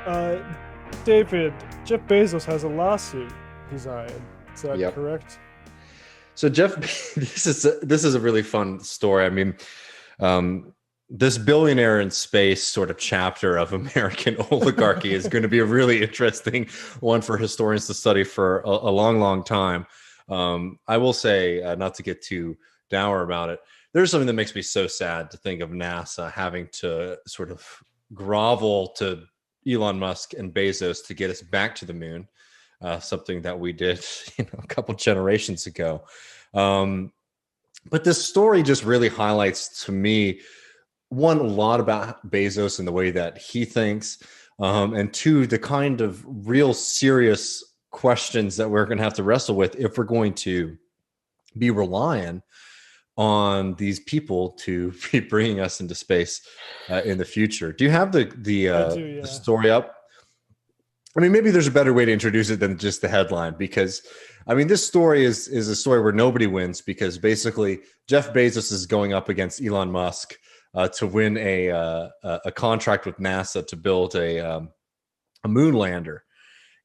Uh, David, Jeff Bezos has a lawsuit he's eyeing. Is that Yep. correct? So Jeff, this is a really fun story. I mean, um, this billionaire in space sort of chapter of American oligarchy is going to be a really interesting one for historians to study for a long, long time. I will say, not to get too dour about it, there's something that makes me so sad to think of NASA having to sort of grovel to Elon Musk and Bezos to get us back to the moon, something that we did, a couple generations ago. Um, but this story just really highlights to me, one, a lot about Bezos and the way that he thinks, and two, the kind of real serious questions that we're going to have to wrestle with if we're going to be relying on these people to be bringing us into space in the future. Do you have I do, the yeah. story up? I mean, maybe there's a better way to introduce it than just the headline, because I mean, this story is a story where nobody wins, because basically Jeff Bezos is going up against Elon Musk to win a contract with NASA to build a moon lander,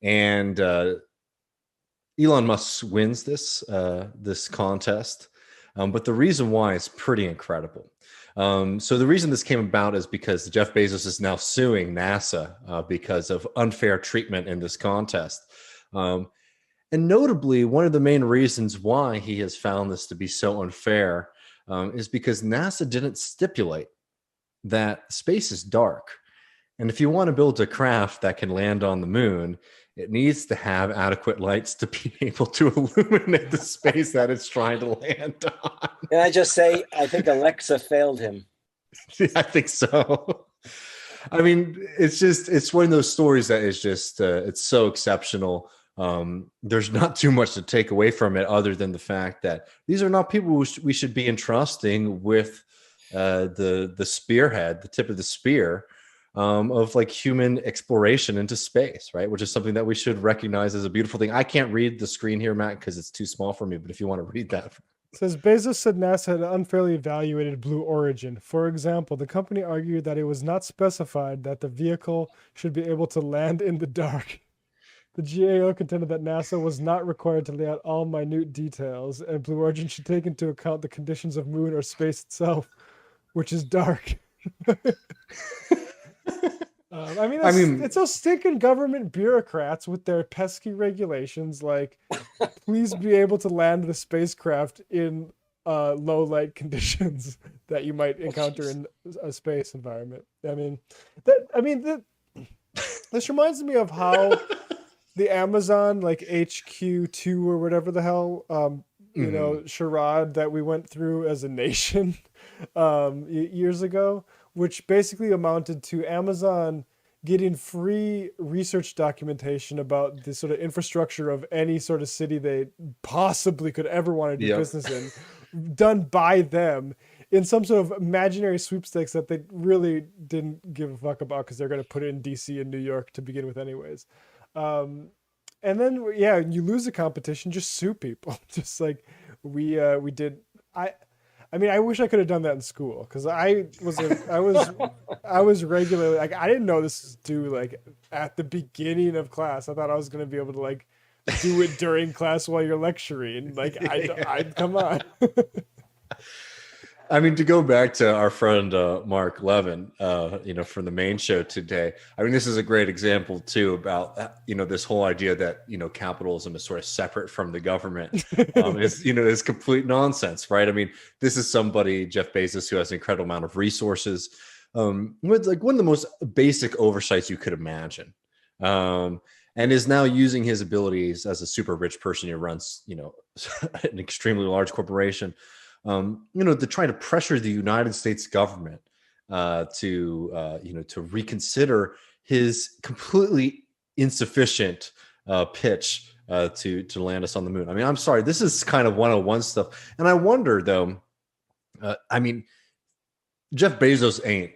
and Elon Musk wins this contest, but the reason why is pretty incredible. So the reason this came about is because Jeff Bezos is now suing NASA because of unfair treatment in this contest. Um, and notably, one of the main reasons why he has found this to be so unfair is because NASA didn't stipulate that space is dark. And if you want to build a craft that can land on the moon, it needs to have adequate lights to be able to illuminate the space that it's trying to land on. Can I just say, I think Alexa failed him. I think so. I mean, it's one of those stories that is just, it's so exceptional. There's not too much to take away from it other than the fact that these are not people we should be entrusting with the spearhead, the tip of the spear of like human exploration into space, right? Which is something that we should recognize as a beautiful thing. I can't read the screen here, Matt, because it's too small for me. But if you want to read that, It says Bezos said NASA had unfairly evaluated Blue Origin. For example, the company argued that it was not specified that the vehicle should be able to land in the dark. The GAO contended that NASA was not required to lay out all minute details, and Blue Origin should take into account the conditions of moon or space itself, which is dark. I mean, I mean, it's those stinking government bureaucrats with their pesky regulations. Like, please be able to land the spacecraft in low light conditions that you might Oh, encounter jeez. in a space environment. I mean, that. I mean, that. This reminds me of how the Amazon like HQ2 or whatever the hell, mhm. charade that we went through as a nation years ago, which basically amounted to Amazon getting free research documentation about the sort of infrastructure of any sort of city they possibly could ever want to do Yep. business in, done by them in some sort of imaginary sweepstakes that they really didn't give a fuck about because they're going to put it in DC and New York to begin with, anyways. Um, and then yeah, you lose the competition, just sue people. Just like we did. I mean, I wish I could have done that in school because I was regularly like I didn't know this was due like at the beginning of class. I thought I was gonna be able to like do it during class while you're lecturing. Like I come on. I mean, to go back to our friend Mark Levin, from the main show today. I mean, this is a great example too about this whole idea that capitalism is sort of separate from the government. Is complete nonsense, right? I mean, this is somebody, Jeff Bezos, who has an incredible amount of resources, with like one of the most basic oversights you could imagine, and is now using his abilities as a super rich person who runs an extremely large corporation, to try to pressure the United States government to reconsider his completely insufficient pitch to land us on the moon. I mean, I'm sorry, this is kind of 101 stuff, and I wonder though. I mean, Jeff Bezos ain't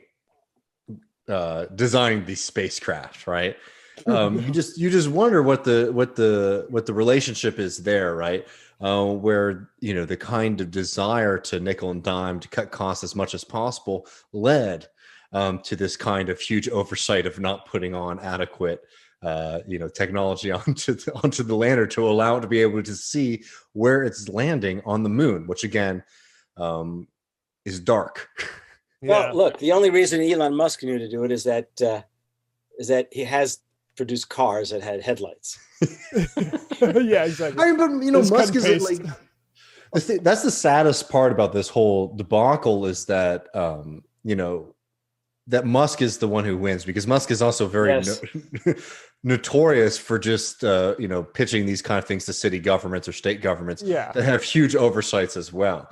designing these spacecraft, right? You just wonder what the relationship is there, right? Where the kind of desire to nickel and dime to cut costs as much as possible led to this kind of huge oversight of not putting on adequate technology onto the lander to allow it to be able to see where it's landing on the moon, which again is dark. Well, Yeah. look, the only reason Elon Musk knew to do it is that he has produced cars that had headlights. Yeah, exactly. I mean, but Just Musk cut and is paste. like that's the saddest part about this whole debacle is that that Musk is the one who wins, because Musk is also very Yes. notorious for just pitching these kind of things to city governments or state governments Yeah. that have huge oversights as well.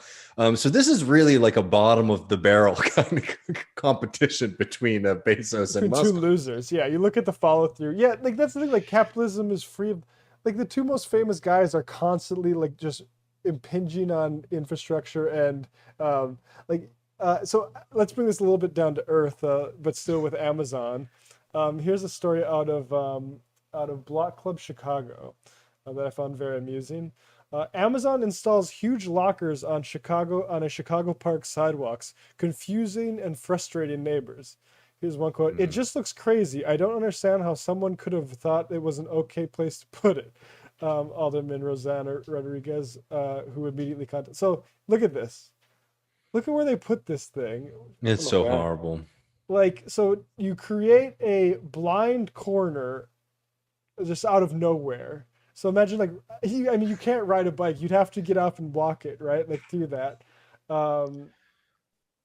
So this is really like a bottom of the barrel kind of competition between Bezos and Between two Musk. losers. Yeah, you look at the follow through. Yeah, like that's the thing. Like capitalism is free of, like the two most famous guys are constantly like just impinging on infrastructure and like so let's bring this a little bit down to earth, but still with Amazon. Here's a story out of Block Club Chicago that I found very amusing. Amazon installs huge lockers on a Chicago Park sidewalks, confusing and frustrating neighbors. Here's one quote. It just looks crazy. I don't understand how someone could have thought it was an okay place to put it. Alderman Rosanna Rodriguez, who immediately contacted. So look at this. Look at where they put this thing. It's Oh my so God. horrible. Like, so you create a blind corner just out of nowhere. So imagine like I mean you can't ride a bike. You'd have to get up and walk it, right? Like through that. Um,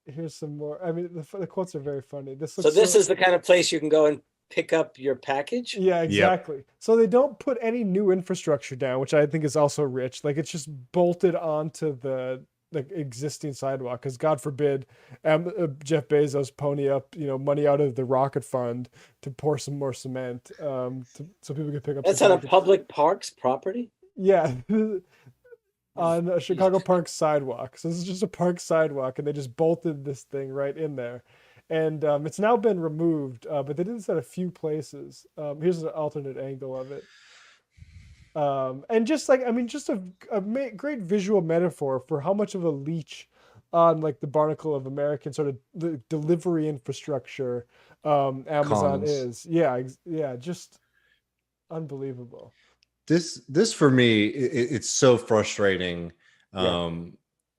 here's some more. I mean the quotes are very funny. This So looks this is the kind of place you can go and pick up your package. yeah, exactly. So they don't put any new infrastructure down, which I think is also rich. Like it's just bolted onto the existing sidewalk because God forbid Jeff Bezos pony up money out of the rocket fund to pour some more cement so people can pick up That's some on a package. public parks property. Yeah. On a Chicago Park sidewalk. So this is just a park sidewalk, and they just bolted this thing right in there. And it's now been removed, but they did this at a few places. Here's an alternate angle of it. And just like, I mean, just great visual metaphor for how much of a leech on like the barnacle of American sort of the delivery infrastructure Amazon Commons. is. Yeah, yeah, just unbelievable. This for me, it's so frustrating. Yeah.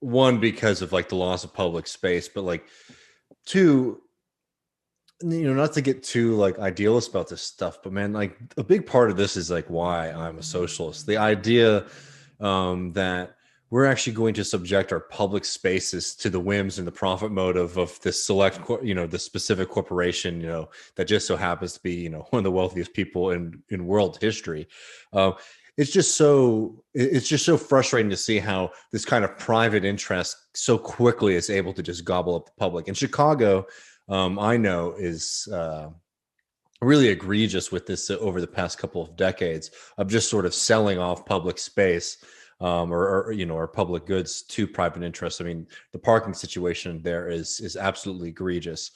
One, because of like the loss of public space, but like two, not to get too like idealist about this stuff, but man, like a big part of this is like why I'm a socialist. The idea that we're actually going to subject our public spaces to the whims and the profit motive of this select, the specific corporation, that just so happens to be, one of the wealthiest people in world history. It's just so frustrating to see how this kind of private interest so quickly is able to just gobble up the public. In Chicago, I know is really egregious with this over the past couple of decades of just sort of selling off public space or public goods to private interests. I mean, the parking situation there is absolutely egregious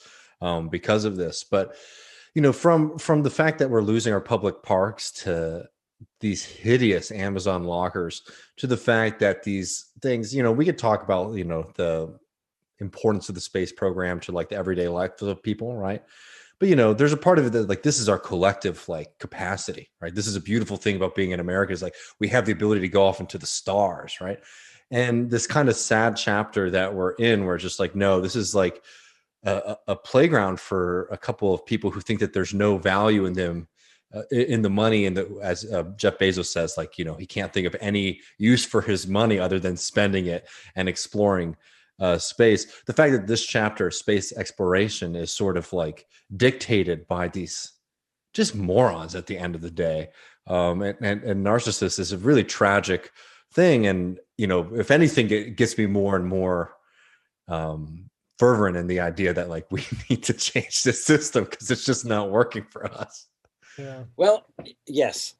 because of this. But from the fact that we're losing our public parks to these hideous Amazon lockers, to the fact that these things, we could talk about the importance of the space program to like the everyday life of people, right? But there's a part of it that like this is our collective like capacity, right? This is a beautiful thing about being in America, is like we have the ability to go off into the stars, right? And this kind of sad chapter that we're in, where it's just like, no, this is like a playground for a couple of people who think that there's no value in them, in the money, and as Jeff Bezos says, like he can't think of any use for his money other than spending it and exploring space. The fact that this chapter, space exploration, is sort of like dictated by these just morons at the end of the day, and narcissists, is a really tragic thing. And if anything, it gets me more and more fervent in the idea that like we need to change the system because it's just not working for us. Yeah. Well, yes.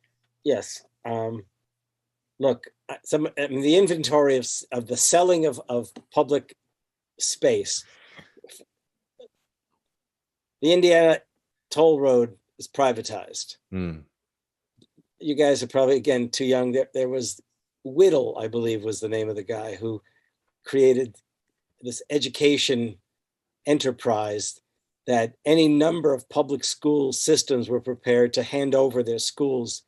Look, the inventory of the selling of public space. The Indiana toll road is privatized. You guys are probably, again, too young. There was Whittle, I believe, was the name of the guy who created this education enterprise that any number of public school systems were prepared to hand over their schools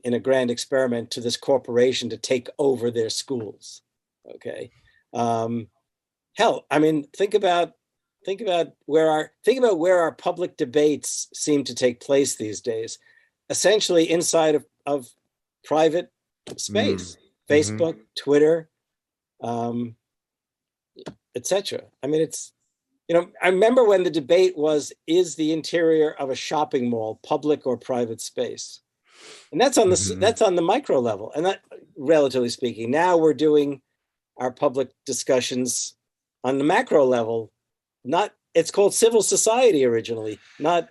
in a grand experiment to this corporation to take over their schools. Okay. Hell, I mean, think about where our public debates seem to take place these days, essentially inside of private space, Facebook, Twitter, etc. I mean, it's, I remember when the debate was, is the interior of a shopping mall public or private space? And that's on the micro level, and that, relatively speaking. Now we're doing our public discussions on the macro level. It's called civil society originally, not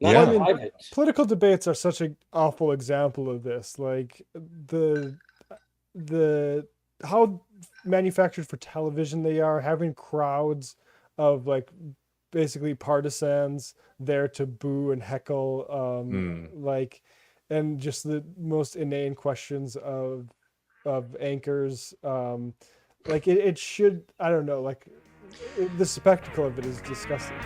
private. Political debates are such an awful example of this. Like the how manufactured for television they are, having crowds of like basically partisans there to boo and heckle, like, and just the most inane questions of anchors. Like it should, I don't know, like the spectacle of it is disgusting.